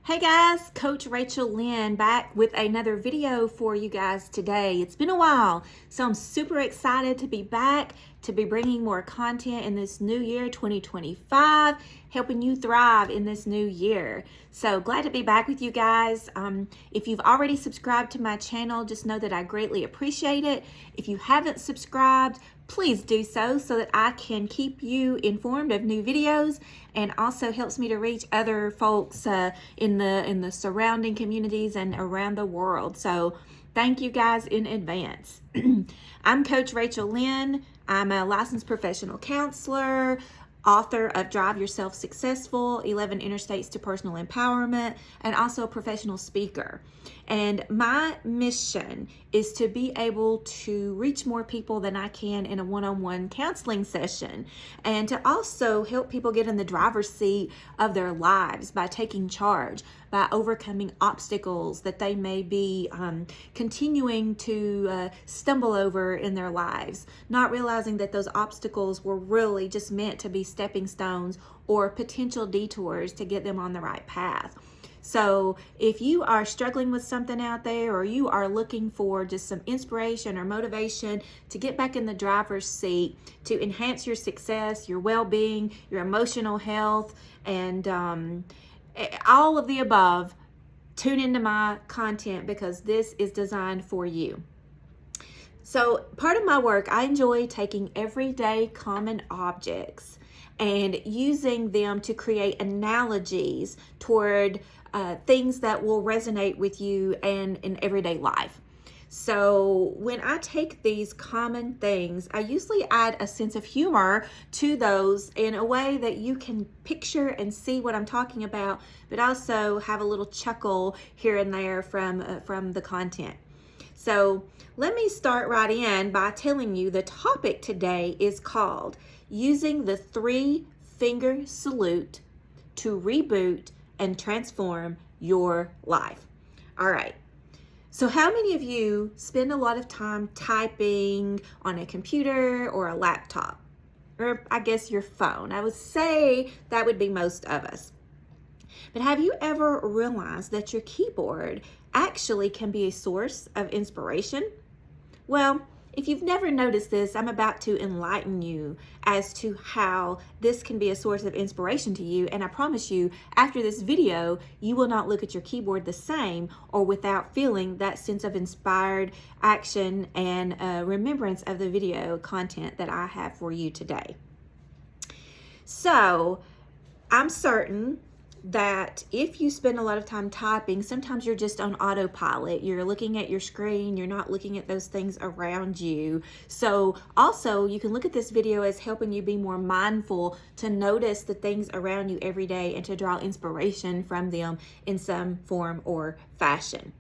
Hey guys, Coach Rachel Lynn back with another video for you guys today. It's been a while, so I'm super excited to be back, to be bringing more content in this new year, 2025, helping you thrive in this new year. So glad to be back with you guys. If you've already subscribed to my channel, just know that I greatly appreciate it. If you haven't subscribed, please do so that I can keep you informed of new videos, and also helps me to reach other folks in the surrounding communities and around the world. So thank you guys in advance. I'm Coach Rachel Lynn. I'm a licensed professional counselor, author of Drive Yourself Successful, 11 Interstates to Personal Empowerment, and also a professional speaker. And my mission is to be able to reach more people than I can in a one-on-one counseling session, and to also help people get in the driver's seat of their lives by taking charge, by overcoming obstacles that they may be continuing to stumble over in their lives, not realizing that those obstacles were really just meant to be stepping stones or potential detours to get them on the right path. So if you are struggling with something out there, or you are looking for just some inspiration or motivation to get back in the driver's seat, to enhance your success, your well-being, your emotional health, and all of the above, tune into my content, because this is designed for you. So part of my work, I enjoy taking everyday common objects and using them to create analogies toward things that will resonate with you and in everyday life. So when I take these common things, I usually add a sense of humor to those in a way that you can picture and see what I'm talking about, but also have a little chuckle here and there from the content. So let me start right in by telling you the topic today is called Using the 3-Finger Salute to Reboot and Transform Your Life. All right. So how many of you spend a lot of time typing on a computer or a laptop? Or I guess your phone. I would say that would be most of us. But have you ever realized that your keyboard actually can be a source of inspiration? Well, if you've never noticed this, I'm about to enlighten you as to how this can be a source of inspiration to you. And I promise you, after this video, you will not look at your keyboard the same or without feeling that sense of inspired action and remembrance of the video content that I have for you today. So I'm certain that if you spend a lot of time typing, sometimes you're just on autopilot. You're looking at your screen, you're not looking at those things around you. So also you can look at this video as helping you be more mindful to notice the things around you every day and to draw inspiration from them in some form or fashion.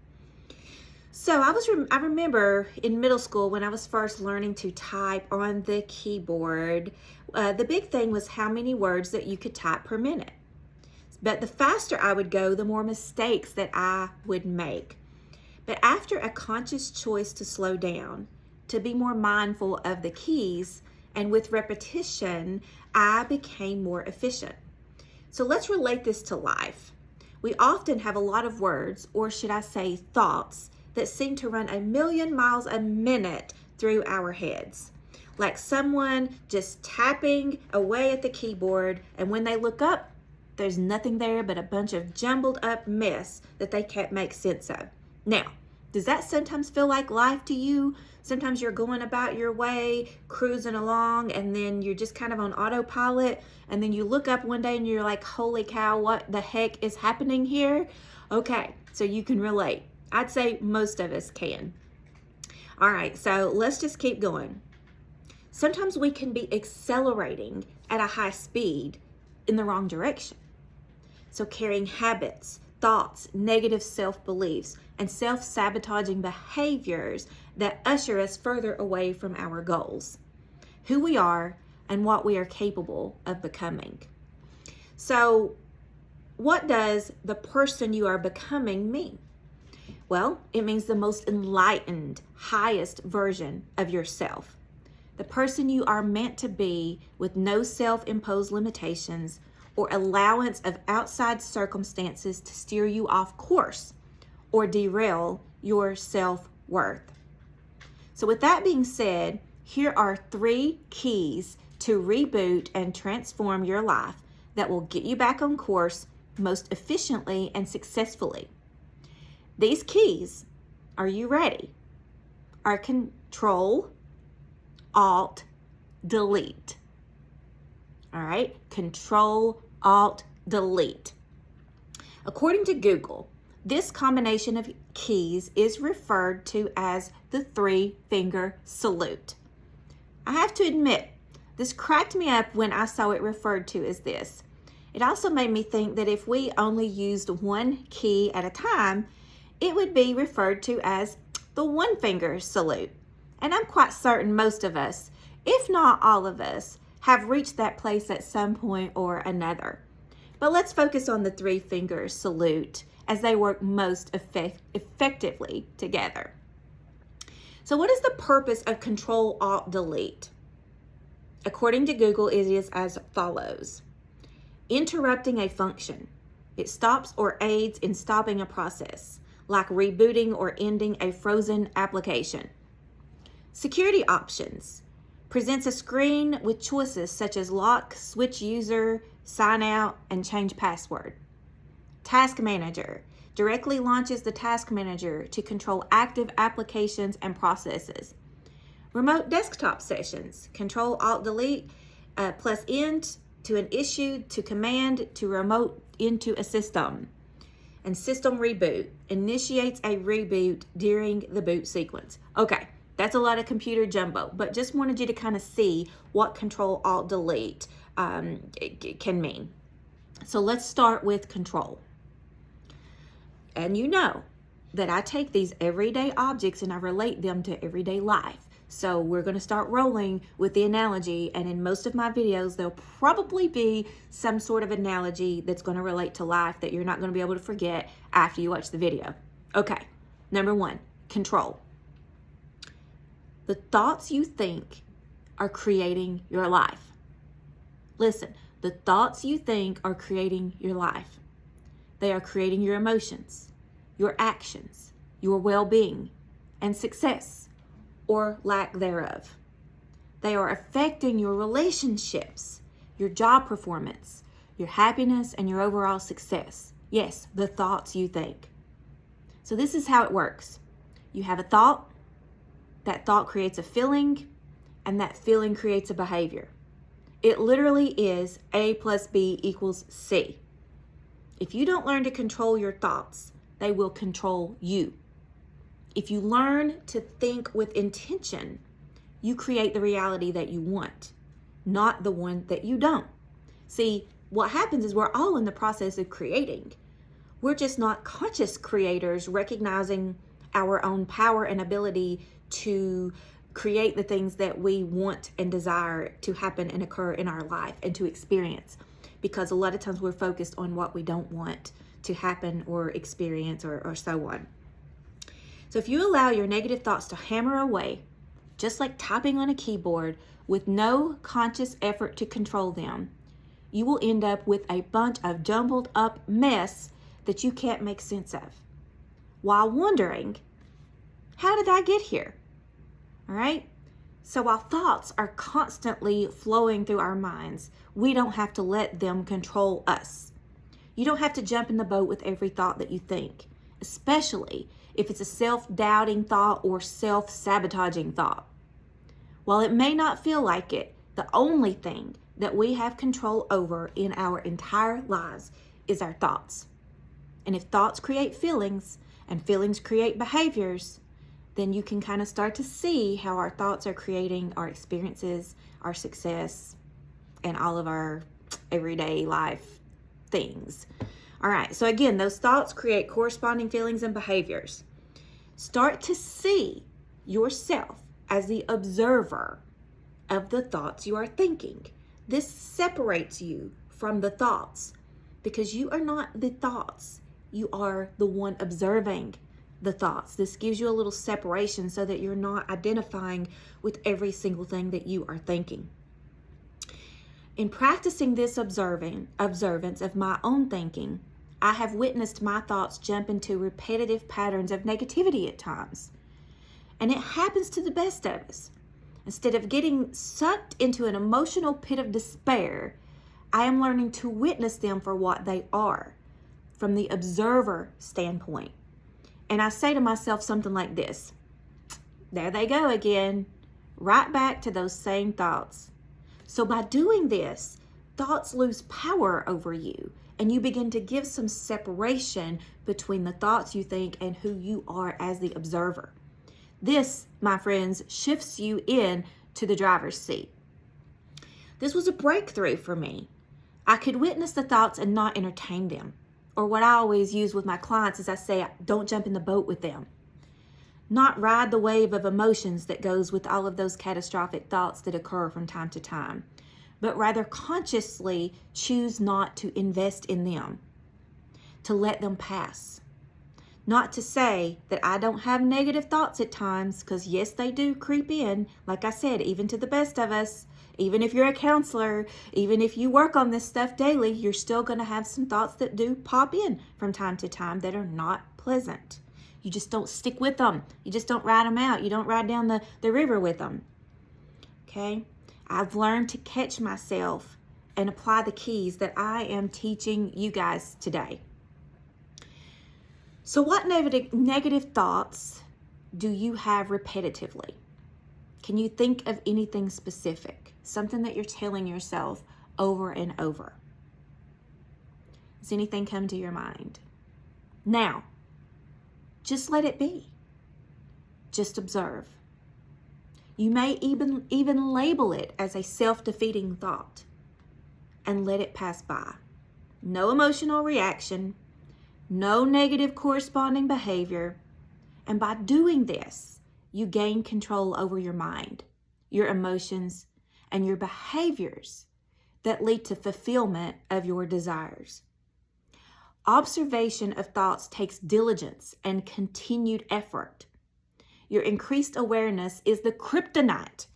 So I remember in middle school when I was first learning to type on the keyboard, the big thing was how many words that you could type per minute. But the faster I would go, the more mistakes that I would make. But after a conscious choice to slow down, to be more mindful of the keys, and with repetition, I became more efficient. So let's relate this to life. We often have a lot of words, or should I say thoughts, that seem to run 1,000,000 miles a minute through our heads. Like someone just tapping away at the keyboard, and when they look up, there's nothing there but a bunch of jumbled up mess that they can't make sense of. Now, does that sometimes feel like life to you? Sometimes you're going about your way, cruising along, and then you're just kind of on autopilot, and then you look up one day and you're like, holy cow, what the heck is happening here? Okay, so you can relate. I'd say most of us can. All right, so let's just keep going. Sometimes we can be accelerating at a high speed in the wrong direction. So carrying habits, thoughts, negative self-beliefs, and self-sabotaging behaviors that usher us further away from our goals, who we are, and what we are capable of becoming. So what does the person you are becoming mean? Well, it means the most enlightened, highest version of yourself. The person you are meant to be, with no self-imposed limitations, or allowance of outside circumstances to steer you off course or derail your self-worth. So with that being said, here are 3 keys to reboot and transform your life that will get you back on course most efficiently and successfully. These keys, are you ready? Are Control, Alt, Delete. All right, Control, Alt, Delete. According to Google, this combination of keys is referred to as the 3-finger salute. I have to admit, this cracked me up when I saw it referred to as this. It also made me think that if we only used one key at a time, it would be referred to as the 1-finger salute. And I'm quite certain most of us, if not all of us, have reached that place at some point or another. But let's focus on the 3-finger salute as they work most effectively together. So what is the purpose of Control, Alt, Delete? According to Google, it is as follows. Interrupting a function. It stops or aids in stopping a process, like rebooting or ending a frozen application. Security options. Presents a screen with choices such as lock, switch user, sign out, and change password. Task Manager. Directly launches the Task Manager to control active applications and processes. Remote desktop sessions. Control, Alt, Delete, plus End to an issue, to command, to remote into a system. And System Reboot. Initiates a reboot during the boot sequence. Okay, that's a lot of computer jumbo, but just wanted you to kind of see what Control, Alt, Delete can mean. So let's start with Control. And you know that I take these everyday objects and I relate them to everyday life. So we're going to start rolling with the analogy, and in most of my videos, there'll probably be some sort of analogy that's going to relate to life that you're not going to be able to forget after you watch the video. Okay, number 1, Control. The thoughts you think are creating your life. Listen, the thoughts you think are creating your life. They are creating your emotions, your actions, your well-being, and success, or lack thereof. They are affecting your relationships, your job performance, your happiness, and your overall success. Yes, the thoughts you think. So this is how it works. You have a thought, that thought creates a feeling, and that feeling creates a behavior. It literally is A plus B equals C. If you don't learn to control your thoughts, they will control you. If you learn to think with intention, you create the reality that you want, not the one that you don't. See, what happens is we're all in the process of creating. We're just not conscious creators recognizing our own power and ability to create the things that we want and desire to happen and occur in our life and to experience. Because a lot of times we're focused on what we don't want to happen or experience or so on. So if you allow your negative thoughts to hammer away, just like typing on a keyboard with no conscious effort to control them, you will end up with a bunch of jumbled up mess that you can't make sense of, while wondering, how did I get here? All right? So while thoughts are constantly flowing through our minds, we don't have to let them control us. You don't have to jump in the boat with every thought that you think, especially if it's a self-doubting thought or self-sabotaging thought. While it may not feel like it, the only thing that we have control over in our entire lives is our thoughts. And if thoughts create feelings and feelings create behaviors, then you can kind of start to see how our thoughts are creating our experiences, our success, and all of our everyday life things. All right, so again, those thoughts create corresponding feelings and behaviors. Start to see yourself as the observer of the thoughts you are thinking. This separates you from the thoughts because you are not the thoughts. You are the one observing the thoughts. This gives you a little separation so that you're not identifying with every single thing that you are thinking. In practicing this observance of my own thinking, I have witnessed my thoughts jump into repetitive patterns of negativity at times. And it happens to the best of us. Instead of getting sucked into an emotional pit of despair, I am learning to witness them for what they are, from the observer standpoint. And I say to myself something like this: there they go again, right back to those same thoughts. So by doing this, thoughts lose power over you, and you begin to give some separation between the thoughts you think and who you are as the observer. This, my friends, shifts you in to the driver's seat. This was a breakthrough for me. I could witness the thoughts and not entertain them. Or what I always use with my clients is I say, don't jump in the boat with them. Not ride the wave of emotions that goes with all of those catastrophic thoughts that occur from time to time, but rather consciously choose not to invest in them, to let them pass. Not to say that I don't have negative thoughts at times, because yes, they do creep in. Like I said, even to the best of us, even if you're a counselor, even if you work on this stuff daily, you're still going to have some thoughts that do pop in from time to time that are not pleasant. You just don't stick with them. You just don't ride them out. You don't ride down the river with them. Okay? I've learned to catch myself and apply the keys that I am teaching you guys today. So what negative thoughts do you have repetitively? Can you think of anything specific? Something that you're telling yourself over and over? Does anything come to your mind? Now, just let it be. Just observe. You may even label it as a self-defeating thought and let it pass by. No emotional reaction, no negative corresponding behavior. And by doing this, you gain control over your mind, your emotions, and your behaviors that lead to fulfillment of your desires. Observation of thoughts takes diligence and continued effort. Your increased awareness is the kryptonite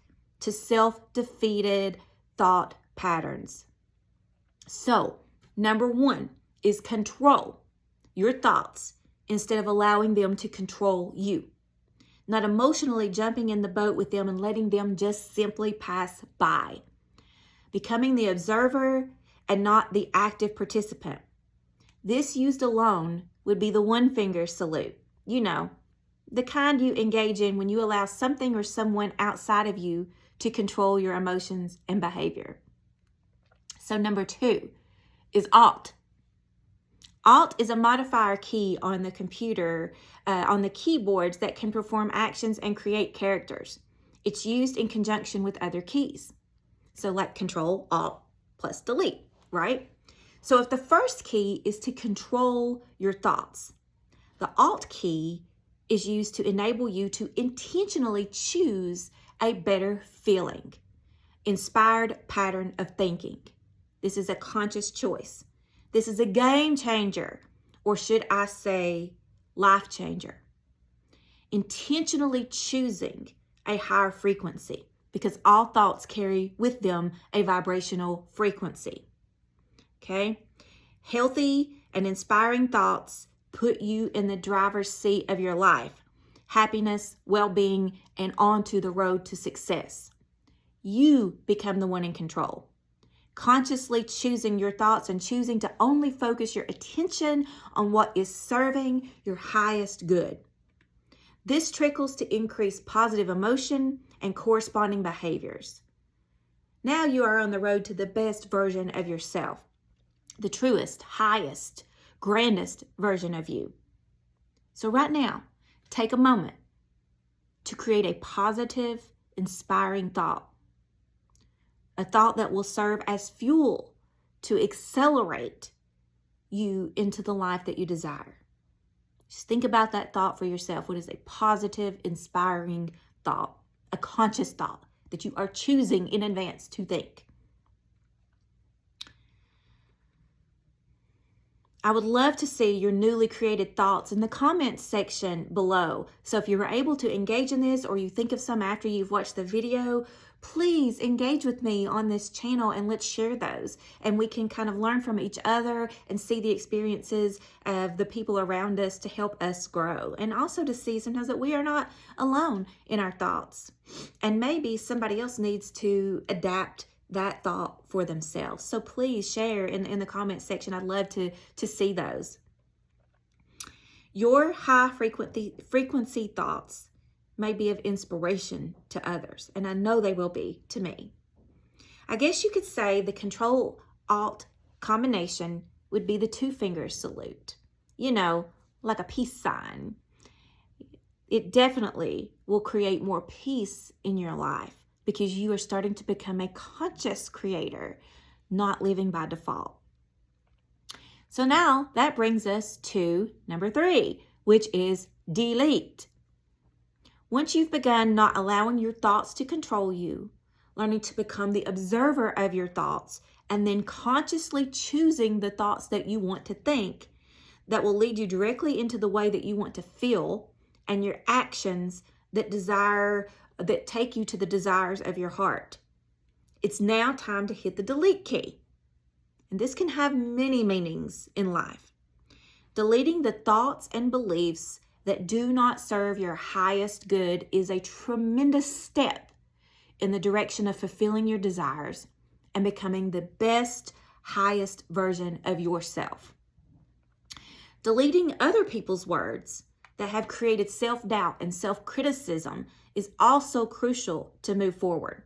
to self-defeated thought patterns. So, number 1 is control your thoughts instead of allowing them to control you. Not emotionally jumping in the boat with them and letting them just simply pass by. Becoming the observer and not the active participant. This used alone would be the one finger salute. You know, the kind you engage in when you allow something or someone outside of you to control your emotions and behavior. So number 2 is Alt. Alt is a modifier key on the computer, on the keyboards that can perform actions and create characters. It's used in conjunction with other keys. So like Control, Alt, plus Delete, right? So if the first key is to control your thoughts, the Alt key is used to enable you to intentionally choose a better feeling, inspired pattern of thinking. This is a conscious choice. This is a game changer, or should I say life changer. Intentionally choosing a higher frequency, because all thoughts carry with them a vibrational frequency. Okay? Healthy and inspiring thoughts put you in the driver's seat of your life, happiness, well-being, and onto the road to success. You become the one in control. Consciously choosing your thoughts and choosing to only focus your attention on what is serving your highest good. This trickles to increase positive emotion and corresponding behaviors. Now you are on the road to the best version of yourself, the truest, highest, grandest version of you. So right now, take a moment to create a positive, inspiring thought. A thought that will serve as fuel to accelerate you into the life that you desire. Just think about that thought for yourself. What is a positive, inspiring thought? A conscious thought that you are choosing in advance to think. I would love to see your newly created thoughts in the comments section below. So if you were able to engage in this or you think of some after you've watched the video, please engage with me on this channel and let's share those. And we can kind of learn from each other and see the experiences of the people around us to help us grow. And also to see sometimes that we are not alone in our thoughts. And maybe somebody else needs to adapt that thought for themselves. So please share in the comment section. I'd love to see those. Your high frequency thoughts may be of inspiration to others, and I know they will be to me. I guess you could say the Control-Alt combination would be the 2-finger salute. You know, like a peace sign. It definitely will create more peace in your life because you are starting to become a conscious creator, not living by default. So now that brings us to number 3, which is delete. Once you've begun not allowing your thoughts to control you, learning to become the observer of your thoughts, and then consciously choosing the thoughts that you want to think that will lead you directly into the way that you want to feel and your actions that take you to the desires of your heart. It's now time to hit the delete key. And this can have many meanings in life. Deleting the thoughts and beliefs that do not serve your highest good is a tremendous step in the direction of fulfilling your desires and becoming the best, highest version of yourself. Deleting other people's words that have created self-doubt and self-criticism is also crucial to move forward.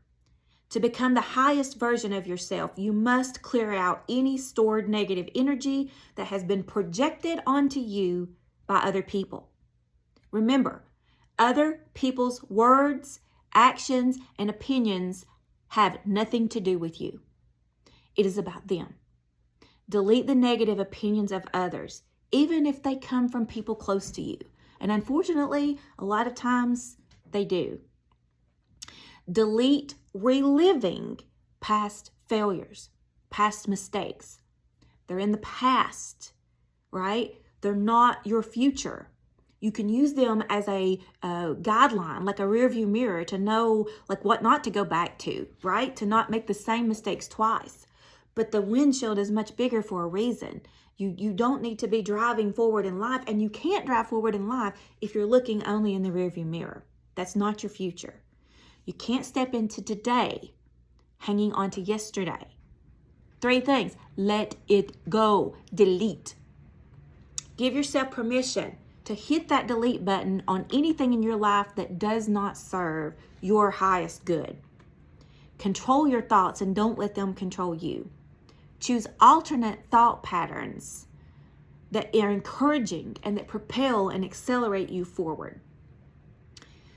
To become the highest version of yourself, you must clear out any stored negative energy that has been projected onto you by other people. Remember, other people's words, actions, and opinions have nothing to do with you. It is about them. Delete the negative opinions of others, even if they come from people close to you. And unfortunately, a lot of times they do. Delete reliving past failures, past mistakes. They're in the past, right? They're not your future. You can use them as a guideline, like a rearview mirror to know like what not to go back to, right? To not make the same mistakes twice. But the windshield is much bigger for a reason. You don't need to be driving forward in life, and you can't drive forward in life if you're looking only in the rearview mirror. That's not your future. You can't step into today hanging on to yesterday. 3 things. Let it go. Delete. Give yourself permission to hit that delete button on anything in your life that does not serve your highest good. Control your thoughts and don't let them control you. Choose alternate thought patterns that are encouraging and that propel and accelerate you forward.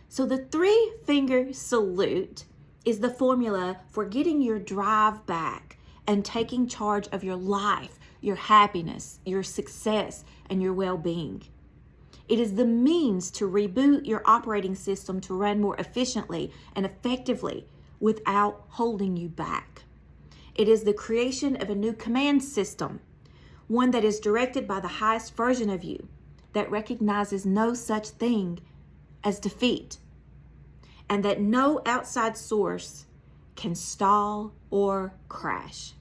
So the 3-finger salute is the formula for getting your drive back and taking charge of your life, your happiness, your success, and your well-being. It is the means to reboot your operating system to run more efficiently and effectively without holding you back. It is the creation of a new command system, one that is directed by the highest version of you, that recognizes no such thing as defeat, and that no outside source can stall or crash.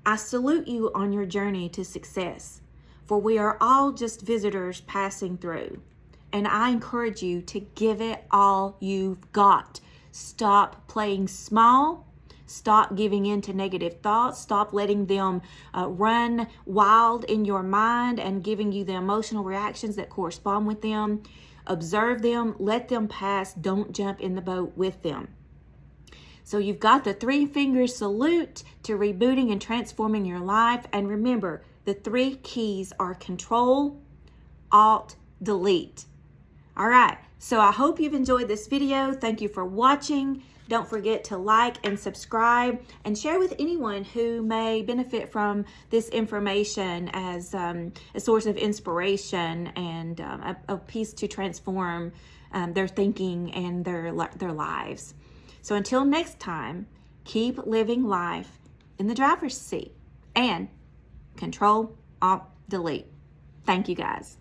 I salute you on your journey to success, for we are all just visitors passing through, and I encourage you to give it all you've got. Stop playing small. Stop giving in to negative thoughts. Stop letting them run wild in your mind and giving you the emotional reactions that correspond with them. Observe them, let them pass, don't jump in the boat with them. So you've got the 3-finger salute to rebooting and transforming your life. And remember, the 3 keys are Control, Alt, Delete. All right, so I hope you've enjoyed this video. Thank you for watching. Don't forget to like and subscribe and share with anyone who may benefit from this information as a source of inspiration and a piece to transform their thinking and their lives. So until next time, keep living life in the driver's seat and Control, Alt, Delete. Thank you guys.